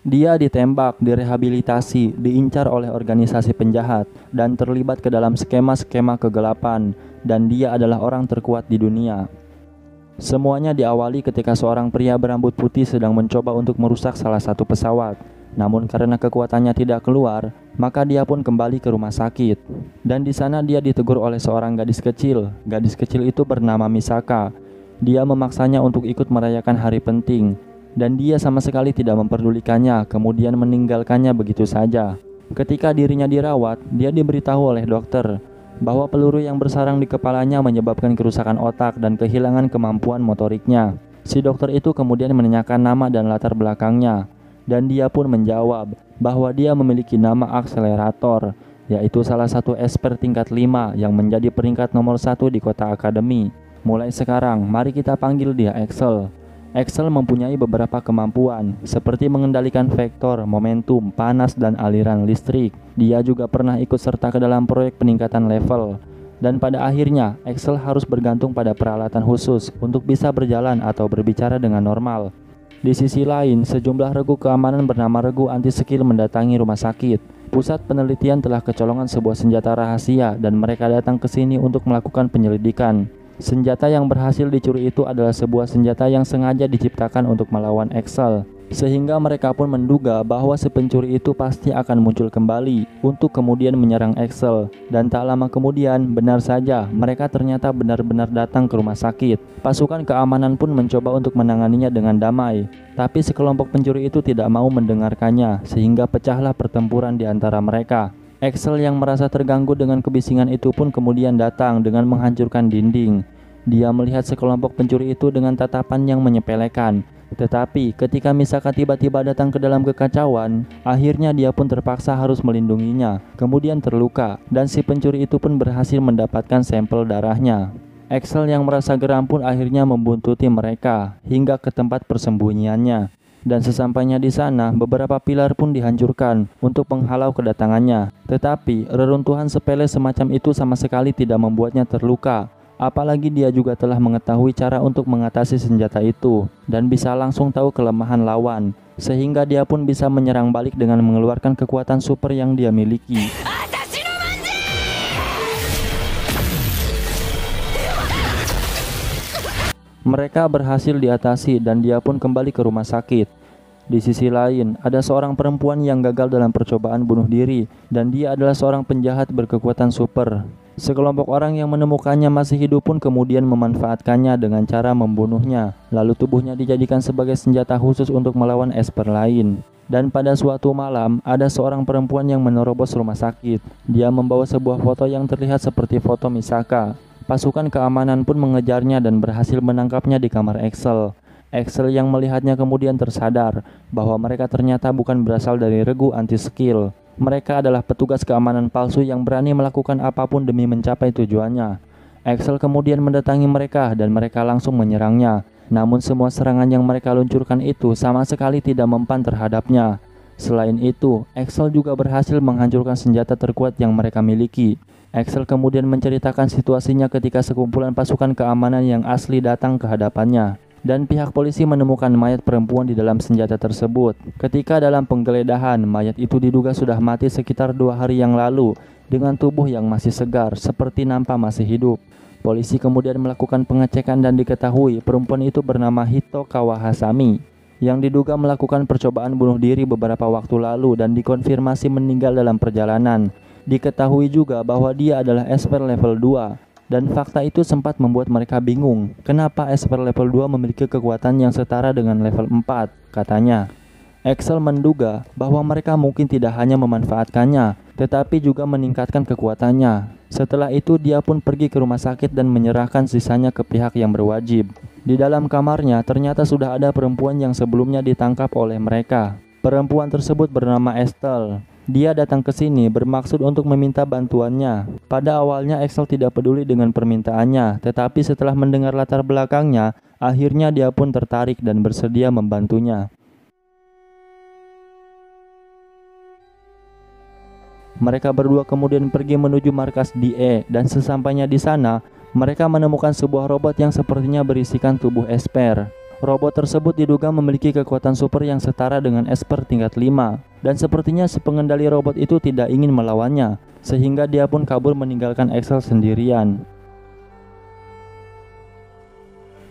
Dia ditembak, direhabilitasi, diincar oleh organisasi penjahat, dan terlibat ke dalam skema-skema kegelapan, dan dia adalah orang terkuat di dunia. Semuanya diawali ketika seorang pria berambut putih sedang mencoba untuk merusak salah satu pesawat. Namun karena kekuatannya tidak keluar, maka dia pun kembali ke rumah sakit. Dan di sana dia ditegur oleh seorang gadis kecil. Gadis kecil itu bernama Misaka. Dia memaksanya untuk ikut merayakan hari penting. Dan dia sama sekali tidak memperdulikannya, kemudian meninggalkannya begitu saja. Ketika dirinya dirawat, dia diberitahu oleh dokter bahwa peluru yang bersarang di kepalanya menyebabkan kerusakan otak dan kehilangan kemampuan motoriknya. Si dokter itu kemudian menanyakan nama dan latar belakangnya. Dan dia pun menjawab bahwa dia memiliki nama akselerator, yaitu salah satu esper tingkat 5 yang menjadi peringkat nomor 1 di kota akademi. Mulai sekarang, mari kita panggil dia Axel. Axel mempunyai beberapa kemampuan, seperti mengendalikan vektor, momentum, panas, dan aliran listrik. Dia juga pernah ikut serta ke dalam proyek peningkatan level. Dan pada akhirnya, Axel harus bergantung pada peralatan khusus untuk bisa berjalan atau berbicara dengan normal. Di sisi lain, sejumlah regu keamanan bernama regu anti-skill mendatangi rumah sakit. Pusat penelitian telah kecolongan sebuah senjata rahasia dan mereka datang ke sini untuk melakukan penyelidikan. Senjata yang berhasil dicuri itu adalah sebuah senjata yang sengaja diciptakan untuk melawan Axel. Sehingga mereka pun menduga bahwa si pencuri itu pasti akan muncul kembali untuk kemudian menyerang Axel. Dan tak lama kemudian, benar saja, mereka ternyata benar-benar datang ke rumah sakit. Pasukan keamanan pun mencoba untuk menanganinya dengan damai. Tapi sekelompok pencuri itu tidak mau mendengarkannya, sehingga pecahlah pertempuran di antara mereka. Axel yang merasa terganggu dengan kebisingan itu pun kemudian datang dengan menghancurkan dinding. Dia melihat sekelompok pencuri itu dengan tatapan yang menyepelekan. Tetapi ketika Misaka tiba-tiba datang ke dalam kekacauan, akhirnya dia pun terpaksa harus melindunginya, kemudian terluka, dan si pencuri itu pun berhasil mendapatkan sampel darahnya. Axel yang merasa geram pun akhirnya membuntuti mereka hingga ke tempat persembunyiannya. Dan sesampainya di sana, beberapa pilar pun dihancurkan untuk menghalau kedatangannya. Tetapi reruntuhan sepele semacam itu sama sekali tidak membuatnya terluka. Apalagi dia juga telah mengetahui cara untuk mengatasi senjata itu dan bisa langsung tahu kelemahan lawan, sehingga dia pun bisa menyerang balik dengan mengeluarkan kekuatan super yang dia miliki. Mereka berhasil diatasi dan dia pun kembali ke rumah sakit. Di sisi lain, ada seorang perempuan yang gagal dalam percobaan bunuh diri dan dia adalah seorang penjahat berkekuatan super. Sekelompok orang yang menemukannya masih hidup pun kemudian memanfaatkannya dengan cara membunuhnya. Lalu tubuhnya dijadikan sebagai senjata khusus untuk melawan esper lain. Dan pada suatu malam, ada seorang perempuan yang menerobos rumah sakit. Dia membawa sebuah foto yang terlihat seperti foto Misaka. Pasukan keamanan pun mengejarnya dan berhasil menangkapnya di kamar Axel. Axel yang melihatnya kemudian tersadar bahwa mereka ternyata bukan berasal dari regu anti-skill. Mereka adalah petugas keamanan palsu yang berani melakukan apapun demi mencapai tujuannya. Axel kemudian mendatangi mereka dan mereka langsung menyerangnya. Namun semua serangan yang mereka luncurkan itu sama sekali tidak mempan terhadapnya. Selain itu, Axel juga berhasil menghancurkan senjata terkuat yang mereka miliki. Axel kemudian menceritakan situasinya ketika sekumpulan pasukan keamanan yang asli datang ke hadapannya. Dan pihak polisi menemukan mayat perempuan di dalam senjata tersebut. Ketika dalam penggeledahan, mayat itu diduga sudah mati sekitar 2 hari yang lalu dengan tubuh yang masih segar, seperti nampak masih hidup. Polisi kemudian melakukan pengecekan dan diketahui perempuan itu bernama Hito Kawahasami, yang diduga melakukan percobaan bunuh diri beberapa waktu lalu dan dikonfirmasi meninggal dalam perjalanan. Diketahui juga bahwa dia adalah esper level 2. Dan fakta itu sempat membuat mereka bingung. Kenapa esper level 2 memiliki kekuatan yang setara dengan level 4, katanya. Axel menduga bahwa mereka mungkin tidak hanya memanfaatkannya, tetapi juga meningkatkan kekuatannya. Setelah itu dia pun pergi ke rumah sakit dan menyerahkan sisanya ke pihak yang berwajib. Di dalam kamarnya ternyata sudah ada perempuan yang sebelumnya ditangkap oleh mereka. Perempuan tersebut bernama Estelle. Dia datang ke sini bermaksud untuk meminta bantuannya. Pada awalnya Axel tidak peduli dengan permintaannya, tetapi setelah mendengar latar belakangnya, akhirnya dia pun tertarik dan bersedia membantunya. Mereka berdua kemudian pergi menuju markas DE dan sesampainya di sana, mereka menemukan sebuah robot yang sepertinya berisikan tubuh esper. Robot tersebut diduga memiliki kekuatan super yang setara dengan Esper tingkat 5, dan sepertinya si pengendali robot itu tidak ingin melawannya, sehingga dia pun kabur meninggalkan Axel sendirian.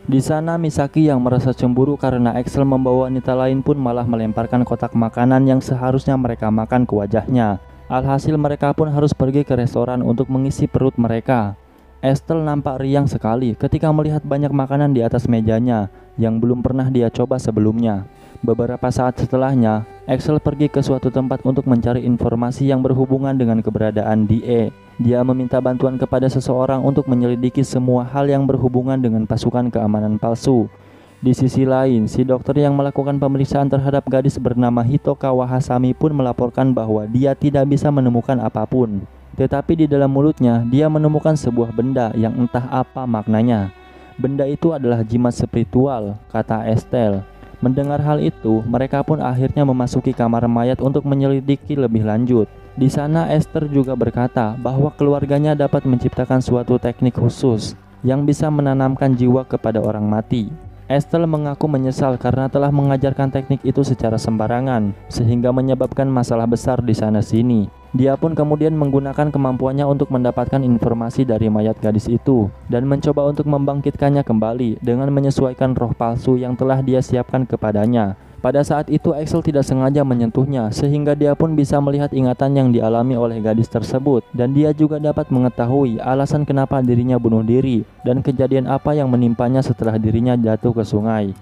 Di sana Misaki yang merasa cemburu karena Axel membawa wanita lain pun malah melemparkan kotak makanan yang seharusnya mereka makan ke wajahnya. Alhasil mereka pun harus pergi ke restoran untuk mengisi perut mereka. Estelle nampak riang sekali ketika melihat banyak makanan di atas mejanya yang belum pernah dia coba sebelumnya. Beberapa saat setelahnya, Axel pergi ke suatu tempat untuk mencari informasi yang berhubungan dengan keberadaan DE. Dia meminta bantuan kepada seseorang untuk menyelidiki semua hal yang berhubungan dengan pasukan keamanan palsu. Di sisi lain, si dokter yang melakukan pemeriksaan terhadap gadis bernama Hitokawa Hasami pun melaporkan bahwa dia tidak bisa menemukan apapun. Tetapi di dalam mulutnya, dia menemukan sebuah benda yang entah apa maknanya. Benda itu adalah jimat spiritual, kata Estelle. Mendengar hal itu, mereka pun akhirnya memasuki kamar mayat untuk menyelidiki lebih lanjut. Di sana Esther juga berkata bahwa keluarganya dapat menciptakan suatu teknik khusus yang bisa menanamkan jiwa kepada orang mati. Estelle mengaku menyesal karena telah mengajarkan teknik itu secara sembarangan, sehingga menyebabkan masalah besar di sana-sini. Dia pun kemudian menggunakan kemampuannya untuk mendapatkan informasi dari mayat gadis itu, dan mencoba untuk membangkitkannya kembali dengan menyesuaikan roh palsu yang telah dia siapkan kepadanya. Pada saat itu Axel tidak sengaja menyentuhnya, sehingga dia pun bisa melihat ingatan yang dialami oleh gadis tersebut, dan dia juga dapat mengetahui alasan kenapa dirinya bunuh diri dan kejadian apa yang menimpanya setelah dirinya jatuh ke sungai.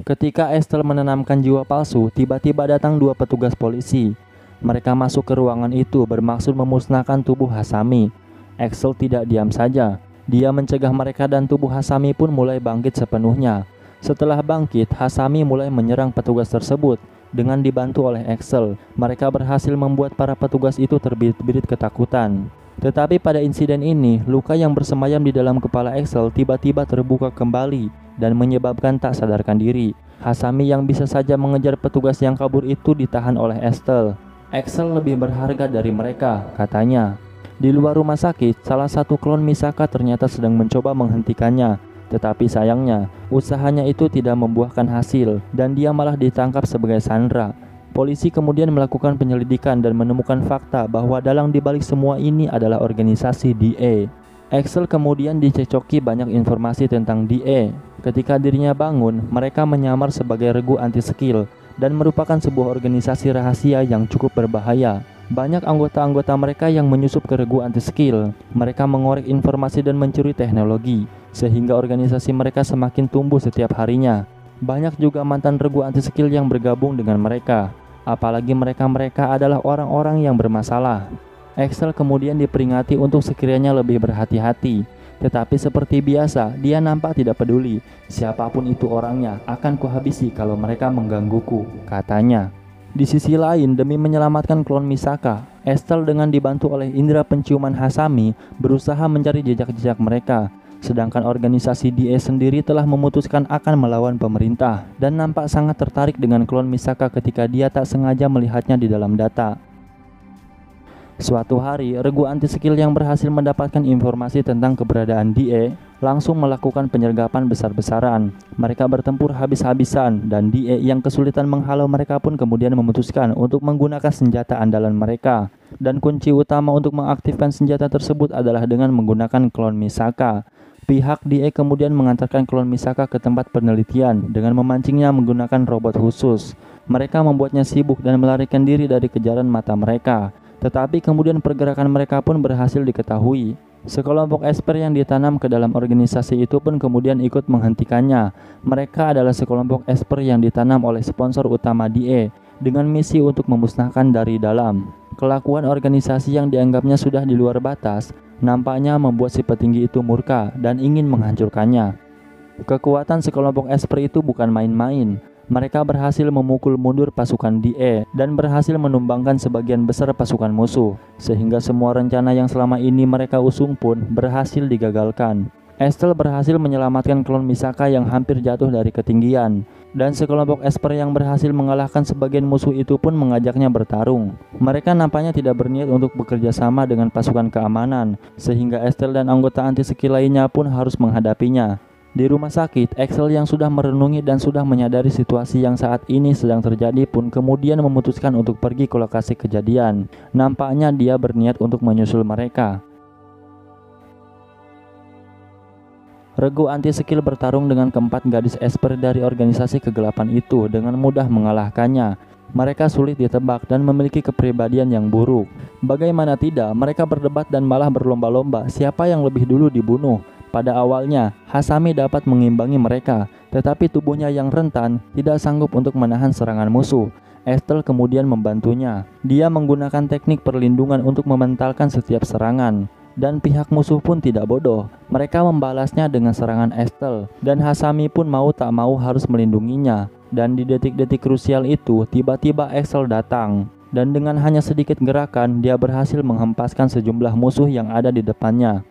Ketika Estelle menanamkan jiwa palsu, tiba-tiba datang dua petugas polisi. Mereka masuk ke ruangan itu bermaksud memusnahkan tubuh Hasami. Axel tidak diam saja. Dia mencegah mereka dan tubuh Hasami pun mulai bangkit sepenuhnya. Setelah bangkit, Hasami mulai menyerang petugas tersebut. Dengan dibantu oleh Axel, mereka berhasil membuat para petugas itu terbirit-birit ketakutan. Tetapi pada insiden ini, luka yang bersemayam di dalam kepala Axel tiba-tiba terbuka kembali dan menyebabkan tak sadarkan diri. Hasami yang bisa saja mengejar petugas yang kabur itu ditahan oleh Estelle. Axel lebih berharga dari mereka, katanya. Di luar rumah sakit, salah satu klon Misaka ternyata sedang mencoba menghentikannya. Tetapi sayangnya, usahanya itu tidak membuahkan hasil dan dia malah ditangkap sebagai sandera. Polisi kemudian melakukan penyelidikan dan menemukan fakta bahwa dalang dibalik semua ini adalah organisasi DE. Axel kemudian dicecoki banyak informasi tentang DE. Ketika dirinya bangun, mereka menyamar sebagai regu anti-skill dan merupakan sebuah organisasi rahasia yang cukup berbahaya. Banyak anggota-anggota mereka yang menyusup ke regu anti-skill. Mereka mengorek informasi dan mencuri teknologi, sehingga organisasi mereka semakin tumbuh setiap harinya. Banyak juga mantan regu anti-skill yang bergabung dengan mereka. Apalagi mereka adalah orang-orang yang bermasalah. Axel kemudian diperingati untuk sekiranya lebih berhati-hati. Tetapi seperti biasa, dia nampak tidak peduli. Siapapun itu orangnya, akan kuhabisi kalau mereka menggangguku, katanya. Di sisi lain, demi menyelamatkan klon Misaka, Estelle dengan dibantu oleh indera penciuman Hasami berusaha mencari jejak-jejak mereka. Sedangkan organisasi DE sendiri telah memutuskan akan melawan pemerintah dan nampak sangat tertarik dengan klon Misaka ketika dia tak sengaja melihatnya di dalam data. Suatu hari, regu anti-skill yang berhasil mendapatkan informasi tentang keberadaan DE langsung melakukan penyergapan besar-besaran. Mereka bertempur habis-habisan dan DE yang kesulitan menghalau mereka pun kemudian memutuskan untuk menggunakan senjata andalan mereka. Dan kunci utama untuk mengaktifkan senjata tersebut adalah dengan menggunakan klon Misaka. Pihak DE kemudian mengantarkan klon Misaka ke tempat penelitian dengan memancingnya menggunakan robot khusus. Mereka membuatnya sibuk dan melarikan diri dari kejaran mata mereka. Tetapi kemudian pergerakan mereka pun berhasil diketahui. Sekelompok esper yang ditanam ke dalam organisasi itu pun kemudian ikut menghentikannya. Mereka adalah sekelompok esper yang ditanam oleh sponsor utama DE dengan misi untuk memusnahkan dari dalam. Kelakuan organisasi yang dianggapnya sudah di luar batas nampaknya membuat si petinggi itu murka dan ingin menghancurkannya. Kekuatan sekelompok esper itu bukan main-main. Mereka berhasil memukul mundur pasukan DE dan berhasil menumbangkan sebagian besar pasukan musuh, sehingga semua rencana yang selama ini mereka usung pun berhasil digagalkan. Estelle berhasil menyelamatkan klon Misaka yang hampir jatuh dari ketinggian. Dan sekelompok Esper yang berhasil mengalahkan sebagian musuh itu pun mengajaknya bertarung. Mereka nampaknya tidak berniat untuk bekerja sama dengan pasukan keamanan, sehingga Estelle dan anggota anti-skill lainnya pun harus menghadapinya. Di rumah sakit, Axel yang sudah merenungi dan sudah menyadari situasi yang saat ini sedang terjadi pun kemudian memutuskan untuk pergi ke lokasi kejadian. Nampaknya dia berniat untuk menyusul mereka. Regu anti-skill bertarung dengan keempat gadis Esper dari organisasi kegelapan itu dengan mudah mengalahkannya. Mereka sulit ditebak dan memiliki kepribadian yang buruk. Bagaimana tidak, mereka berdebat dan malah berlomba-lomba siapa yang lebih dulu dibunuh. Pada awalnya, Hasami dapat mengimbangi mereka, tetapi tubuhnya yang rentan tidak sanggup untuk menahan serangan musuh. Estelle kemudian membantunya. Dia menggunakan teknik perlindungan untuk mementalkan setiap serangan. Dan pihak musuh pun tidak bodoh. Mereka membalasnya dengan serangan Estelle, dan Hasami pun mau tak mau harus melindunginya. Dan di detik-detik krusial itu, tiba-tiba Axel datang. Dan dengan hanya sedikit gerakan, dia berhasil menghempaskan sejumlah musuh yang ada di depannya.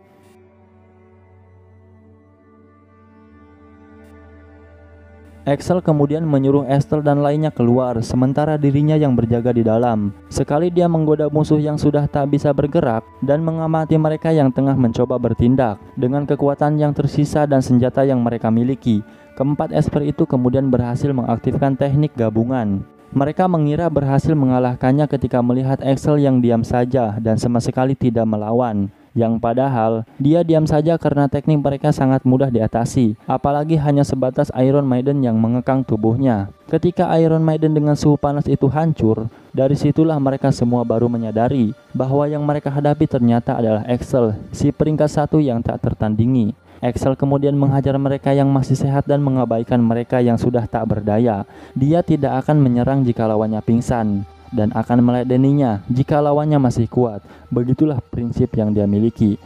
Axel kemudian menyuruh Estelle dan lainnya keluar, sementara dirinya yang berjaga di dalam. Sekali dia menggoda musuh yang sudah tak bisa bergerak dan mengamati mereka yang tengah mencoba bertindak. Dengan kekuatan yang tersisa dan senjata yang mereka miliki, keempat Esper itu kemudian berhasil mengaktifkan teknik gabungan. Mereka mengira berhasil mengalahkannya ketika melihat Axel yang diam saja dan sama sekali tidak melawan. Yang padahal, dia diam saja karena teknik mereka sangat mudah diatasi, apalagi hanya sebatas Iron Maiden yang mengekang tubuhnya. Ketika Iron Maiden dengan suhu panas itu hancur, dari situlah mereka semua baru menyadari bahwa yang mereka hadapi ternyata adalah Axel, si peringkat 1 yang tak tertandingi. Axel kemudian menghajar mereka yang masih sehat dan mengabaikan mereka yang sudah tak berdaya. Dia tidak akan menyerang jika lawannya pingsan, dan akan meladeninya jika lawannya masih kuat. Begitulah prinsip yang dia miliki.